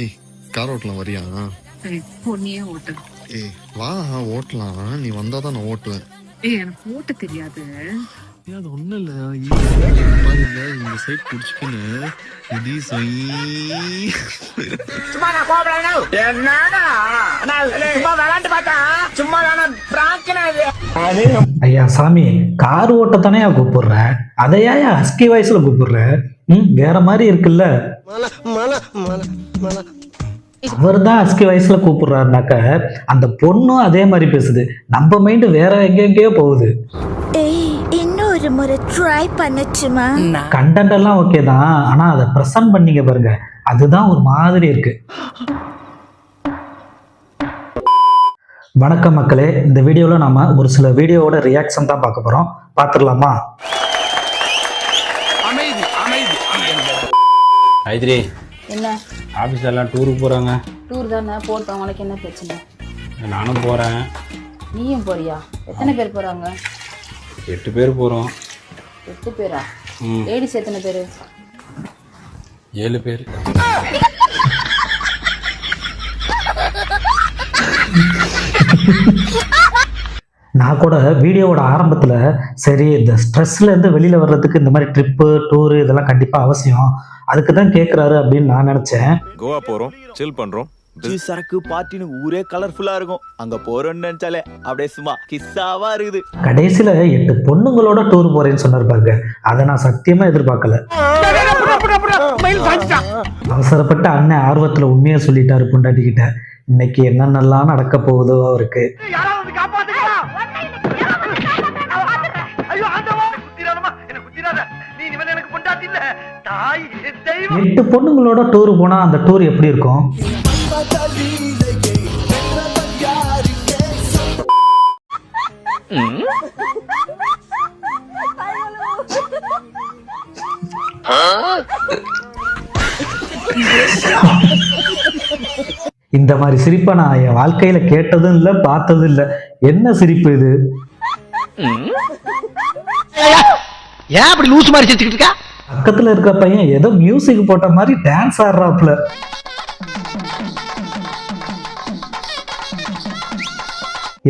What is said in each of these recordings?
ஏய் கார் ஓட்டலாம் வரியா? பொண்ணியே ஓட்டு. ஏய் வா ஓட்டலாம், நீ வந்தாதான் நான் ஓட்டுவேன். எனக்கு ஓட்ட தெரியாது. அது ஒண்ணும் இல்ல, இந்த சைட் குடிச்சுக்கின்னு இது சும்மா நான் கோபப்படணும். என்னடா சும்மா விளையாண்டு பார்த்தா சும்மா ஐயா சாமி, கார் ஓட்டத்தானே கூப்பிடுற, அதையா ஹஸ்கி வாய்ஸ்ல கூப்பிடுற? வேற மாதிரி இருக்குல்ல. அவர் தான் ஹஸ்கி வாய்ஸ்ல கூப்பிடுறாருனாக்க அந்த பொண்ணும் அதே மாதிரி பேசுது. நம்ம மைண்ட் வேற எங்கெங்கயோ போகுது. இன்னொரு முறை ட்ரை பண்ணச்சுமா? கண்டென்ட் எல்லாம் ஓகே தான், ஆனா அதை பிரசன்ட் பண்ணீங்க பாருங்க, அதுதான் ஒரு மாதிரி இருக்கு. வணக்கம் மக்களே, இந்த வீடியோவில் நாம ஒரு சில வீடியோவோட ரியாக்ஷன் தான் பார்க்க போறோம். பார்த்துடலாமா? ஐத்ரி, என்ன ஆஃபீஸ் எல்லாம் டூருக்கு போகிறாங்க. டூர் தானே, போட்டோம். உனக்கு என்ன பிரச்சனை? நானும் போகிறேன். நீயும் போறியா? எத்தனை பேர் போகிறாங்க? 8 பேர் போகிறோம். 8 பேரா? லேடிஸ் எத்தனை பேர்? 7 பேர். நான் கூட வீடியோவோட ஆரம்பத்தில் சரி இந்த ஸ்ட்ரெஸ்லேருந்து வெளியில் வர்றதுக்கு இந்த மாதிரி ட்ரிப்பு டூரு இதெல்லாம் கண்டிப்பாக அவசியம், அதுக்கு தான் கேட்குறாரு அப்படின்னு நான் நினச்சேன். கோவா போகிறோம், சில் பண்ணுறோம், சரக்கு பார்ட்டின்னு ஊரே கலர்ஃபுல்லா இருக்கும். அங்க போறோம்னு நினைச்சாலே அப்படியே சும்மா கிஸ்ஸாவா இருக்குது. கடைசியில் 8 பொண்ணுங்களோட டூர் போறேன்னு சொன்னார் பாருங்க, அதை நான் சத்தியமா எதிர்பார்க்கல. அவசரப்பட்ட அண்ணன் ஆர்வத்தில் உண்மையை சொல்லிட்டாரு பொண்டாட்டிக்கிட்ட. இன்னைக்கு என்னென்னலாம் நடக்க போகுதோ அவருக்கு. 8 பொண்ணுங்களோட டூர் போனா அந்த டூர் எப்படி இருக்கும்? இந்த மாதிரி சிரிப்பை நான் என் வாழ்க்கையில கேட்டதும் இல்ல பார்த்ததும் இல்ல. என்ன சிரிப்பு இது? ஏன் அப்படி லூஸ் மாதிரி சிரிச்சுக்கிட்டு இருக்கா? பக்கத்துல இருக்க பையன் ஏதோ மியூசிக் போட்ட மாதிரி டான்ஸ் ஆடுறாப்ல.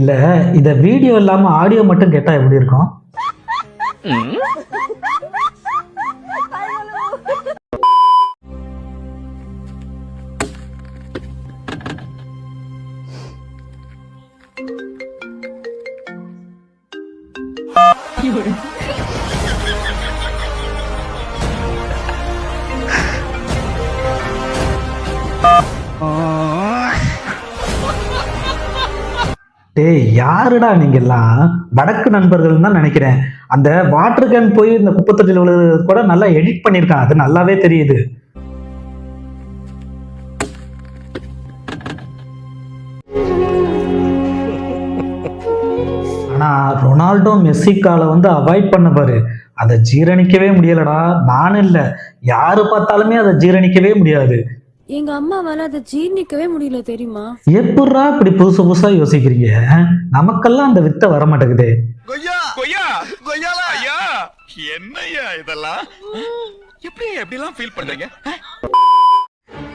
இல்ல இத வீடியோ இல்லாம ஆடியோ மட்டும் கேட்டா எப்படி இருக்கும்? டேய் யாருடா நீங்க எல்லாம்? வடக்கு நண்பர்கள் தான் நினைக்கிறேன். அந்த வாட்டர் கேன் போய் இந்த குப்பத்தொட்டியில் விழுறது கூட நல்லா எடிட் பண்ணிருக்கான், அது நல்லாவே தெரியுது. ஆனா ரொனால்டோ மெஸ்ஸிக்கால அவாய்ட் பண்ண பாரு, அதை ஜீரணிக்கவே முடியலடா. நானும் இல்ல, யாரு பார்த்தாலுமே அதை ஜீரணிக்கவே முடியாது. எங்க அம்மாவால அதை ஜீர்ணிக்கவே முடியல தெரியுமா? எப்படா இப்படி புதுசு புதுசா யோசிக்கிறீங்க? நமக்கெல்லாம் அந்த வித்தை வர மாட்டேங்குதே. என்னையா இதெல்லாம்? எப்படிலாம் ஃபீல் பண்றீங்க?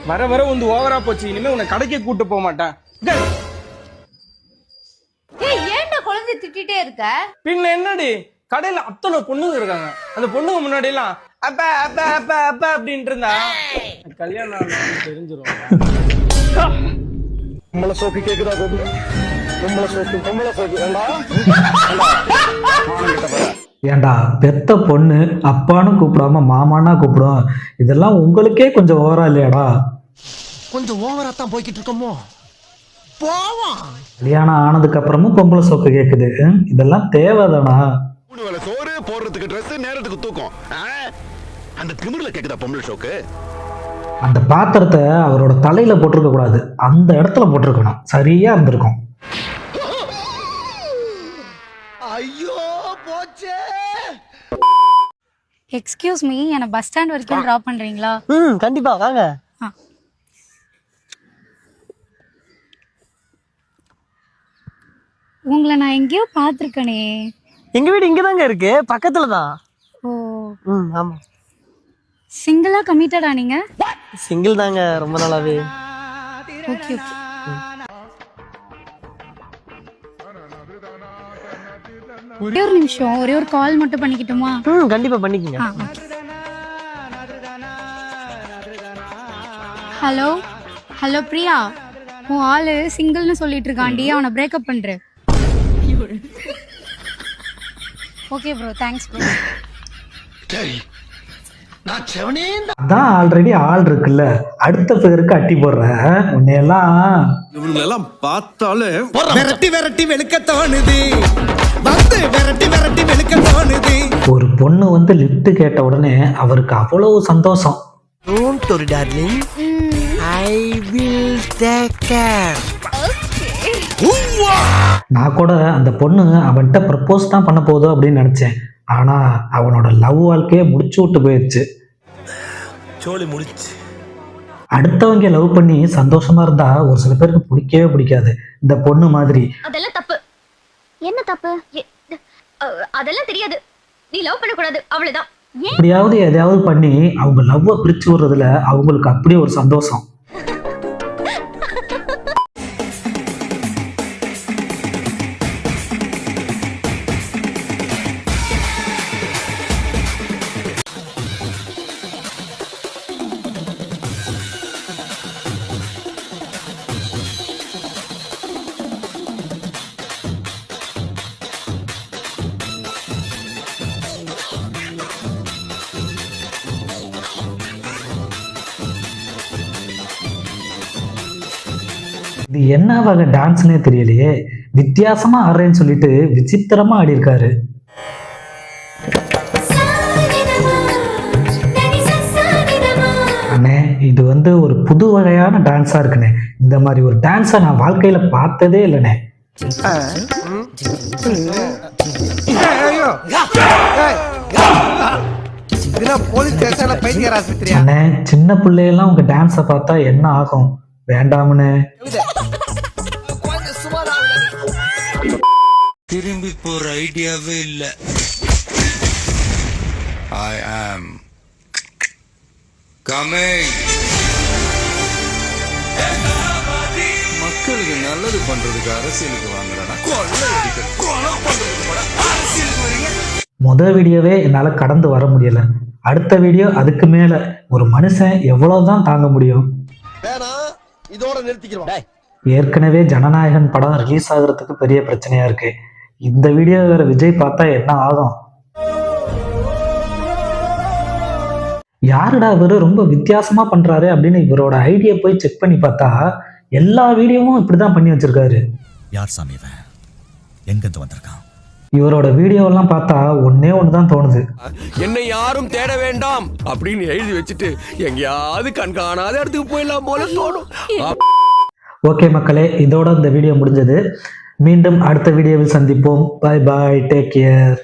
வர வர ஓவரா போச்சு. இனிமே உன்னை கடைக்கு கூட்டு போக மாட்டேன். ஏன்டா குழந்தை திட்டிட்டே இருக்க? பின்ன என்னடி, கடையில அத்தனை பொண்ணுங்க இருக்காங்க. அந்த பொண்ணுங்க முன்னாடி எல்லாம் அப்ப அப்ப அப்ப அப்ப அப்படின்ட்டு இருந்தா கல்யாணம் தெரிஞ்சிடும். சோக்கு கேக்குதா? ஏண்டா பெத்த பொண்ணு அப்பான்னு கூப்பிடாம மாமானா கூப்பிடும், இதெல்லாம் உங்களுக்கே கொஞ்சம் ஓவரா இல்லையாடா? கொஞ்சம் ஓவரா தான் போய்கிட்டு இருக்கோமோ. கல்யாணம் ஆனதுக்கு அப்புறமும் பொம்பளை சோக்கு கேக்குது, இதெல்லாம் தேவைதானா? சோறு போடுறதுக்கு ட்ரெஸ், நேரத்துக்கு தூக்கம், அந்த திமிர்ல கேக்குதா பொம்பளை ஷோக்கு? அந்த பாத்திரத்தை அவரோட தலையில போட்டிருக்க கூடாது, அந்த இடத்துல போட்டிருக்கணும், சரியா இருந்திருக்கும். ஐயோ போச்சே. எக்ஸ்கியூஸ் மீ, என்ன பஸ் ஸ்டாண்ட் வரைக்கும் டிராப் பண்றீங்களா? கண்டிப்பா வாங்க. உங்களை நான் எங்கேயோ பார்த்துருக்கனே. எங்க வீடு இங்கதாங்க இருக்கு, பக்கத்துல தான். ஓ ஆமா. சிங்கிளா கமிட்டடா நீங்க? சிங்கிள் தாங்க ரொம்ப நாளாவே. ஓகே ஒரே ஒரு நிமிஷம், ஒரே ஒரு கால் மட்டும் பண்ணிக்கிட்டுமா? கண்டிப்பா பண்ணிக்கங்க. ஹலோ ஹலோ பிரியா, உன் ஆளு சிங்கிள்னு சொல்லிட்டு இருக்காண்டி, அவனை பிரேக்கப் பண்ற. Okay bro, thanks bro. அதான் ஆல்ரெடி ஆள் இருக்குல்ல, அடுத்த பேருக்கு அட்டி போடுற உன்னையெல்லாம் இவங்களெல்லாம் பார்த்தாலே விரட்டி விரட்டி வெளுக்க தோணுது, வந்து விரட்டி விரட்டி வெளுக்க தோணுது. ஒரு பொண்ணு வந்து லிஃப்ட் கேட்ட உடனே அவருக்கு அவ்வளவு சந்தோஷம். Don't worry, darling. I will take care. நான் கூட அந்த பொண்ணு அவன்கிட்ட ப்ரப்போஸ் தான் பண்ண போதும் அப்படின்னு நினைச்சேன். ஆனா அவனோட லவ் வாழ்க்கையே முடிச்சு விட்டு போயிடுச்சு. சோலி முடிச்சு. அடுத்தவங்க லவ் பண்ணி சந்தோஷமா இருந்தா ஒரு சில பேருக்கு பிடிக்கவே பிடிக்காது. இந்த பொண்ணு மாதிரி. அதெல்லாம் தப்பு. என்ன தப்பு? அதெல்லாம் தெரியாது. நீ லவ் பண்ண கூடாது, அவ்வளவுதான். எப்படியாவது எதையாவது பண்ணி அவங்க லவ்வை பிரிச்சு விடுறதுல அவங்களுக்கு அப்படியே ஒரு சந்தோஷம். இது என்ன வகை டான்ஸ்னே தெரியலையே, வித்தியாசமா ஆடுறேன்னு சொல்லிட்டு விசித்திரமா ஆடி இருக்காரு. அண்ணே, இது வந்து ஒரு புது வகையான டான்ஸா இருக்குண்ணே. இந்த மாதிரி ஒரு டான்ஸை நான் வாழ்க்கையில பார்த்ததே இல்லைண்ணே. அண்ணே, சின்ன பிள்ளையெல்லாம் உங்க டான்ஸை பார்த்தா என்ன ஆகும்? வேண்டாம்னு திரும்பி போற ஐடியாவே இல்ல. I am coming. மக்களுக்கு நல்லது பண்றதுக்கு அரசியலுக்கு வாங்குறேன்னா கொலை பண்றதுக்கு அரசியலுக்கு வரீங்க. முதல் வீடியோவே என்னால கடந்து வர முடியல. அடுத்த வீடியோ அதுக்கு மேல. ஒரு மனுஷன் எவ்வளவுதான் தாங்க முடியும்? இதோட நிறுத்திக்கிறோம். ஏற்கனவே ஜனநாயகன் படம் ரிலீஸ் ஆகுறதுக்கு பெரிய பிரச்சனையா இருக்கு. இந்த வீடியோ வேற விஜய் பார்த்தா என்ன ஆகும்? யாருடா இவரு ரொம்ப வித்தியாசமா பண்றாரு அப்படின்னு இவரோட ஐடியா போய் செக் பண்ணி பார்த்தா எல்லா வீடியோவும் இப்படிதான் பண்ணி வச்சிருக்காரு. யார் சாமி இவன்? எங்கிருந்து வந்திருக்கான்? இவரோட வீடியோவெல்லாம் பார்த்தா ஒன்னே ஒண்ணுதான் தோணுது. என்னை யாரும் தேட வேண்டாம் அப்படின்னு எழுதி வச்சுட்டு எங்கேயாவது கண்காணாத இடத்துக்கு போயிடலாம் போல தோணும். ஓகே மக்களே, இதோட இந்த வீடியோ முடிஞ்சது. மீண்டும் அடுத்த வீடியோவில் சந்திப்போம். Bye bye, take care.